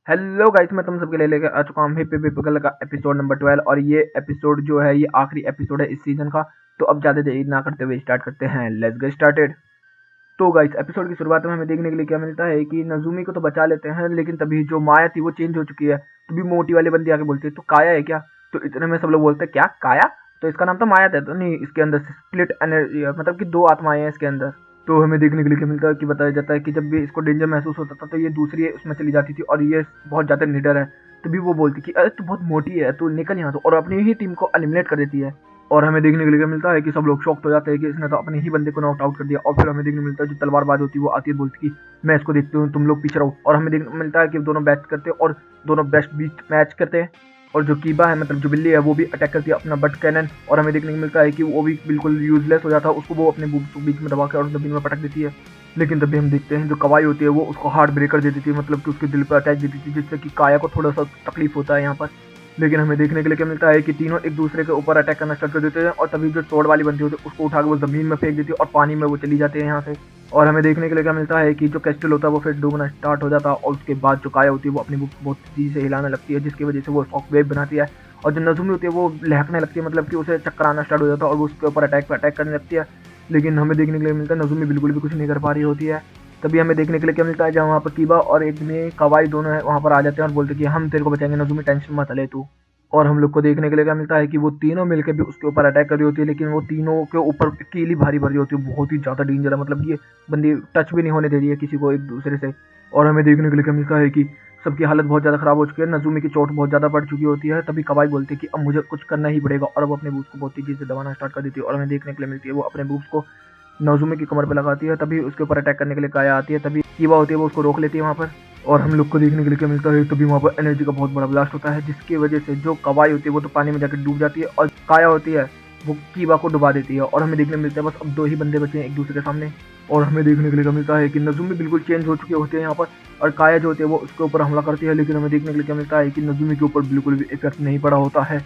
Hello guys, मैं तुम सबके लिए लेकर आ चुका हूँ हिप हिप हिप का एपिसोड नंबर 12। और ये एपिसोड जो है ये आखिरी एपिसोड है इस सीजन का। तो अब ज़्यादा देरी ना करते हुए स्टार्ट करते हैं। Let's get started. तो गाइस, एपिसोड की शुरुआत में हमें देखने के लिए क्या मिलता है कि नज़ुमी को तो बचा लेते हैं, लेकिन तभी जो माया थी वो चेंज हो चुकी है। तभी मोटी वाली बंदी आके बोलती है तो काया है क्या। तो इतने में सब लोग बोलते हैं क्या काया। तो इसका नाम तो माया था। तो नहीं, इसके अंदर स्प्लिट एनर्जी मतलब कि दो आत्माएं हैं इसके अंदर। तो हमें देखने के लिए क्या मिलता है कि बताया जाता है कि जब भी इसको डेंजर महसूस होता था तो ये दूसरी उसमें चली जाती थी और ये बहुत ज़्यादा निडर है। तभी वो बोलती कि अरे तू बहुत मोटी है, तू निकल यहाँ से, और अपनी ही टीम को एलिमिनेट कर देती है। और हमें देखने के लिए क्या मिलता है कि सब लोग शॉक्ड हो जाते हैं कि इसने तो अपने ही बंदे को नॉक आउट कर दिया। और फिर हमें देखने को मिलता है जो तलवारबाज होती है वो आती है, बोलती कि मैं इसको देखती हूँ, तुम लोग पीछे रहो। और हमें देखने को मिलता है कि दोनों बैच करते हैं और दोनों बेस्ट बीच मैच करते हैं। और जो कीबा है मतलब जो बिल्ली है वो भी अटैक करती है अपना बट कैनन। और हमें देखने को मिलता है कि वो भी बिल्कुल यूजलेस हो जाता है, उसको वो अपने बीच में दबा के और जमीन में पटक देती है। लेकिन तभी हम देखते हैं जो कवाई होती है वो उसको हार्ट ब्रेकर दे देती है, मतलब कि उसके दिल पर अटैक दे देती है, जिससे कि काया को थोड़ा सा तकलीफ होता है यहाँ पर। लेकिन हमें देखने के लिए क्या मिलता है कि तीनों एक दूसरे के ऊपर अटैक करना स्टार्ट कर देते हैं। और तभी जो चोट वाली बंदी होती है उसको उठा के वो जमीन में फेंक देती है और पानी में वो चली जाती है यहाँ से। और हमें देखने के लिए क्या मिलता है कि जो कैस्टल होता है वो फिर डूबना स्टार्ट हो जाता है। और उसके बाद जो काया होती है वो अपनी बुक बहुत तेजी से हिलाने लगती है, जिसकी वजह से वो शॉक वेव बनाती है। और जो नज़ुमी होती है वो लहकने लगती है, मतलब कि उसे चक्कर आना स्टार्ट हो जाता है और वो उसके ऊपर अटैक पे अटैक करने लगती है। लेकिन हमें देखने के लिए मिलता है नज़ुमी बिल्कुल भी कुछ नहीं कर पा रही होती है। तभी हमें देखने के लिए क्या मिलता है जहाँ वहाँ पर कीबा और एक में कवाई दोनों है वहाँ पर आ जाते हैं और बोलते हैं कि हम तेरे को बचाएंगे नज़ुमी, टेंशन मत ले तू। और हम लोग को देखने के लिए क्या मिलता है कि वो तीनों मिलकर भी उसके ऊपर अटैक कर रही होती है, लेकिन वो तीनों के ऊपर कीली भारी भरी होती है, बहुत ही ज़्यादा डेंजर है। मतलब ये बंदी टच भी नहीं होने दे रही है किसी को एक दूसरे से। और हमें देखने के लिए क्या मिलता है कि सबकी हालत बहुत ज़्यादा खराब हो चुकी है, नज़ुमी की चोट बहुत ज़्यादा बढ़ चुकी होती है। तभी कवाई बोलती है कि अब मुझे कुछ करना ही पड़ेगा, और अब अपने बूट्स को बहुत तेज़ी से दबाना स्टार्ट कर देती है। और हमें देखने के लिए मिलती है वो अपने बूट्स को नज़ुमी की कमर पे लगाती है। तभी उसके ऊपर अटैक करने के लिए काया आती है, तभी कीबा होती है वो उसको रोक लेती है वहाँ पर। और हम लोग को देखने के लिए क्या मिलता है तभी वहाँ पर एनर्जी का बहुत बड़ा ब्लास्ट होता है, जिसकी वजह से जो कवाई होती है वो तो पानी में जाकर डूब जाती है और काया होती है वो कीबा को डुबा देती है। और हमें देखने मिलता है बस अब दो ही बंदे बचे हैं एक दूसरे के सामने। और हमें देखने के लिए क्या मिलता है कि नज़ुमी बिल्कुल चेंज हो चुके होते हैं यहाँ पर, और काया जो होती है वो उसके ऊपर हमला करती है। लेकिन हमें देखने के लिए क्या मिलता है कि नज़ुमी के ऊपर बिल्कुल भी इफेक्ट नहीं पड़ा होता है।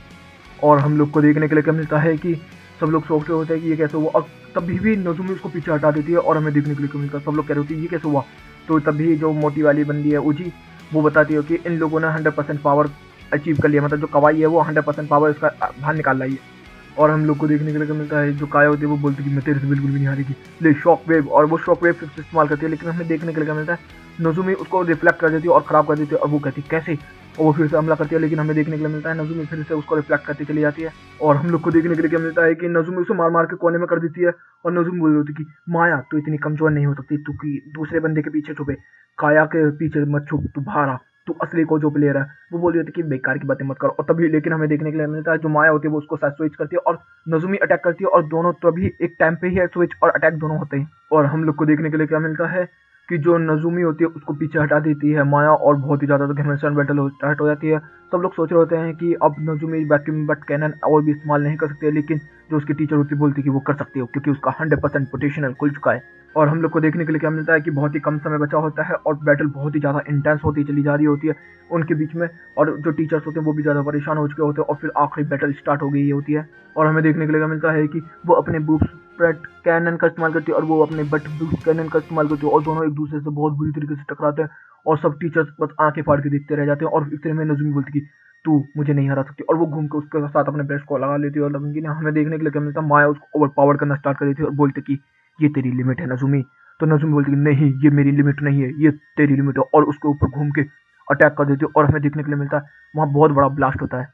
और हम लोग को देखने के लिए क्या मिलता है कि सब लोग सोचते होते हैं कि ये कैसे हुआ, और तभी भी नज़ुमी उसको पीछे हटा देती है। और हमें देखने के लिए क्या मिलता है सब लोग कह रहे होते हैं ये कैसे हुआ। तो तभी जो मोटी वाली बंदी है उजी, वो बताती है कि इन लोगों ने 100% पावर अचीव कर लिया, मतलब जो कवाई है वो 100% पावर इसका बाहर निकाल लाई है। और हम लोग को देखने के लिए क्या मिलता है जो काया होती है वो बोलती है कि मैं तेरे से बिल्कुल भी नहीं हारेगी, ले शॉक वेव। और वो शॉक वेव फिर से इस्तेमाल करती है, लेकिन हमें देखने के लिए क्या मिलता है नज़ुमी उसको रिफ्लेक्ट कर देती है और ख़राब कर देती है। और वो कहती है कैसे, और वो फिर से हमला करती है, लेकिन हमें देखने के लिए मिलता है नज़ुमी फिर से उसको रिफ्लेक्ट करती चली जाती है। और हम लोग को देखने के लिए क्या मिलता है कि नज़ुमी उसे मार मार के कोने में कर देती है। और नज़ुमी बोल रही होती है कि माया तू इतनी कमज़ोर नहीं हो सकती, तू कि दूसरे बंदे के पीछे छुपे, काया के पीछे मत छुप, तू बाहर आ, तू असली को जो प्लेयर है। वो बोल रही होती है कि बेकार की बातें मत करो। और तभी लेकिन हमें देखने के लिए मिलता है जो माया होती है वो उसको साथ स्विच करती है और नज़ुमी अटैक करती है, और दोनों तभी एक टाइम पे ही है स्विच और अटैक दोनों होते हैं। और हम लोग को देखने के लिए क्या मिलता है कि जो नज़ुमी होती है उसको पीछे हटा देती है माया, और बहुत ही ज़्यादा तो घमासान बैटल स्टार्ट हो जाती है। सब लोग सोच रहे होते हैं कि अब नज़ुमी वैक्यूम बट कैनन और भी इस्तेमाल नहीं कर सकती है, लेकिन जो उसकी टीचर होती है बोलती है कि वो कर सकती हो क्योंकि उसका 100% पोटेंशियल खुल चुका है। और हम लोग को देखने के लिए क्या मिलता है कि बहुत ही कम समय बचा होता है और बैटल बहुत ही ज़्यादा इंटेंस होती चली जा रही होती है उनके बीच में। और जो टीचर्स होते हैं वो भी ज़्यादा परेशान हो चुके होते हैं, और फिर आखिरी बैटल स्टार्ट हो गई होती है। और हमें देखने के लिए क्या मिलता है कि वो अपने बूस्ट बट कैनन का इस्तेमाल करती है और वो अपने बट बूस्ट कैनन का इस्तेमाल करती है, और दोनों एक दूसरे से बहुत बुरी तरीके से टकराते हैं। और सब टीचर्स बस आंखें फाड़ के देखते रह जाते हैं। और इतने में नज़ुमी बोलती कि तू मुझे नहीं हरा सकती, और वो घूम के उसके साथ अपने ब्रश को लगा लेती है। और नज़ुमी ने हमें देखने के लिए क्या मिलता है माया उसको ओवर पावर करना स्टार्ट कर देती है और बोलती कि ये तेरी लिमिट है नज़ुमी। तो नज़ुमी बोलती कि नहीं ये मेरी लिमिट नहीं है, ये तेरी लिमिट है, और उसके ऊपर घूम के अटैक कर देती है। और हमें देखने के लिए मिलता है वहाँ बहुत बड़ा ब्लास्ट होता है,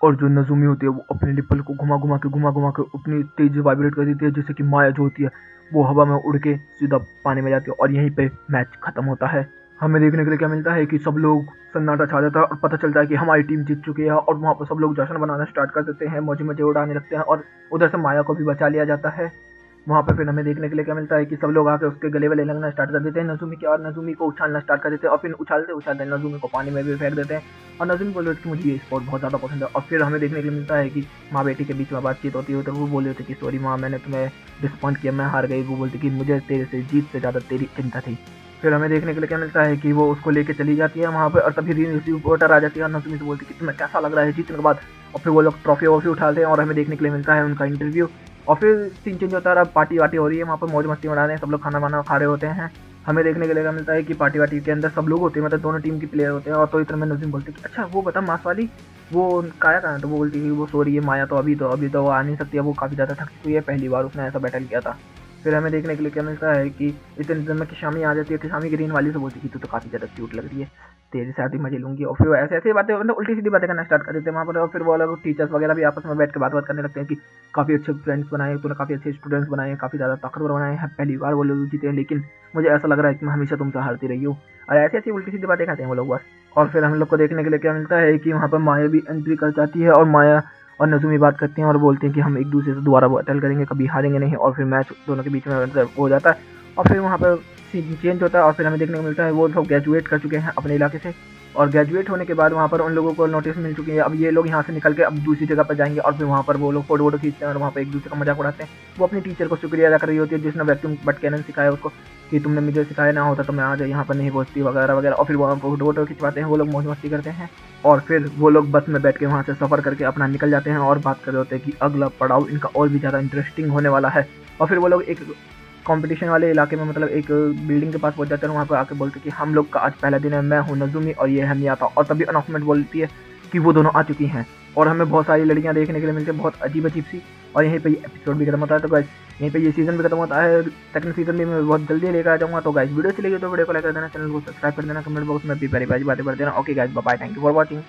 और जो नज़ुमी होती है वो अपने निप्पल को घुमा घुमा के उतनी तेज से वाइब्रेट कर देती है, जैसे कि माया जो होती है वो हवा में उड़ के सीधा पानी में जाती है। और यहीं पे मैच खत्म होता है। हमें देखने के लिए क्या मिलता है कि सब लोग सन्नाटा छा जाता है और पता चलता है कि हमारी टीम जीत चुकी है। और वहाँ पर सब लोग जश्न बनाना स्टार्ट कर देते हैं, मौजे मजे उड़ाने लगते हैं, और उधर से माया को भी बचा लिया जाता है। वहाँ पे फिर हमें देखने के लिए क्या मिलता है कि सब लोग आके उसके गले वले लगना स्टार्ट कर देते हैं नज़ुमी के, और नज़ुमी को उछालना स्टार्ट कर देते हैं, और फिर उछालते उछालते नज़ुमी को पानी में भी फेंक देते हैं। और नज़ुमी बोल रही थी कि मुझे ये स्पोर्ट बहुत ज़्यादा पसंद है। और फिर हमें देखने के लिए मिलता है कि माँ बेटी के बीच में बातचीत होती है, तो वो बोल रहे थे कि सॉरी माँ, मैंने तुम्हें डिसअपॉइंट किया, मैं हार गई। वो बोलती कि मुझे तेरे से जीत से ज़्यादा तेरी चिंता थी। फिर हमें देखने के लिए क्या मिलता है कि वो उसको लेके चली जाती है वहाँ पे, और तभी रिपोर्टर आ जाती है और नज़ुमी से बोलती है कि तुम्हें कैसा लग रहा है जीतने के बाद। और फिर वो लोग ट्रॉफी वॉफी उठाते हैं और हमें देखने के लिए मिलता है उनका इंटरव्यू। और फिर सीन चेंज होता है, अब पार्टी वार्टी हो रही है वहाँ पर, मौज मस्ती उड़ा रहे हैं सब लोग, खाना वाना खा रहे होते हैं। हमें देखने के लिए मिलता है कि पार्टी वार्टी के अंदर सब लोग होते हैं, मतलब दोनों टीम के प्लेयर होते हैं। और तो इतना में नज़ीम बोलते हैं कि अच्छा वो बता मास वाली वो काया कहाँ है? तो वो बोलती है कि वो सो रही है माया, तो अभी तो वो आ नहीं सकती है, वो काफ़ी ज़्यादा थक चुकी है, पहली बार उसने ऐसा बैटल किया था। फिर हमें देखने के लिए क्या मिलता है कि इतने दिन में किशामी आ जाती है। किशामी ग्रीन वाली से बोलती है कि तू तो काफ़ी ज़्यादा क्यूट लग रही है, तेरे साथ ही मजे लूंगी। और फिर वो ऐसे ऐसी बातें, मतलब उल्टी सीधी बातें करना स्टार्ट कर देते हैं वहाँ पर। और फिर वो लोग टीचर्स वगैरह भी आपस में बैठ के बात करने लगते हैं कि काफ़ी अच्छे फ्रेंड्स बनाए तूने, काफ़ी अच्छे स्टूडेंट्स बनाए हैं, काफ़ी ज़्यादा ताकतवर बनाए हैं, पहली बार वो लोग जीते हैं, लेकिन मुझे ऐसा लग रहा है कि मैं हमेशा तुमसे हारती रही हूँ। और ऐसी ऐसी उल्टी सीधी बातें कहते हैं वो लोग बस। और फिर हम लोग को देखने के लिए क्या मिलता है कि वहाँ पर माया भी एंट्री कर जाती है, और माया और नज़ुमी बात करती हैं और बोलती हैं कि हम एक दूसरे से दोबारा बैटल करेंगे, कभी हारेंगे नहीं। और फिर मैच दोनों के बीच में हो जाता है। और फिर वहाँ पर सीन चेंज होता है और फिर हमें देखने को मिलता है वो सब ग्रेजुएट कर चुके हैं अपने इलाके से। और ग्रेजुएट होने के बाद वहाँ पर उन लोगों को नोटिस मिल चुकी है, अब ये लोग यहाँ से निकल के अब दूसरी जगह पर जाएंगे। और फिर वहाँ पर वो लोग फोटो वोटो खींचते हैं और वहाँ पर एक दूसरे का मजाक उड़ाते हैं। वो अपनी टीचर को शुक्रिया अदा कर रही होती है जिसने वैक्यूम बट कैनन सिखाया उसको, कि तुमने मुझे सिखाया ना होता तो मैं आज यहाँ पर नहीं पहुँचती वगैरह वगैरह। और फिर वहाँ फोटो वोटो खिंचवाते हैं, वो लोग मौज मस्ती करते हैं। और फिर वो लोग बस में बैठ के वहाँ से सफ़र करके अपना निकल जाते हैं और बात कर रहे होते हैं कि अगला पड़ाव इनका और भी ज़्यादा इंटरेस्टिंग होने वाला है। और फिर वो लोग एक कंपटीशन वाले इलाके में, मतलब एक बिल्डिंग के पास पहुंच जाते हैं। वहाँ पर आके बोलते हैं कि हम लोग का आज पहला दिन है, मैं हूँ नज़ुमी और ये है मियाता। और तभी अनाउंसमेंट बोलती है कि वो दोनों आ चुकी हैं। और हमें बहुत सारी लड़कियाँ देखने के लिए मिलती है, बहुत अजीब अजीब सी। और यहीं पे एपिसोड भी खत्म होता है। तो गाइस यहीं पे ये सीज़न भी खत्म होता है। सेकंड सीज़न भी मैं बहुत जल्दी लेकर आ जाऊँगा। तो गाइस वीडियो चलेगी तो वीडियो को लाइक कर देना, चैनल को सब्सक्राइब कर देना, कमेंट बॉक्स में भी प्यारी प्यारी बातें कर देना। Okay guys, bye bye, thank you for watching.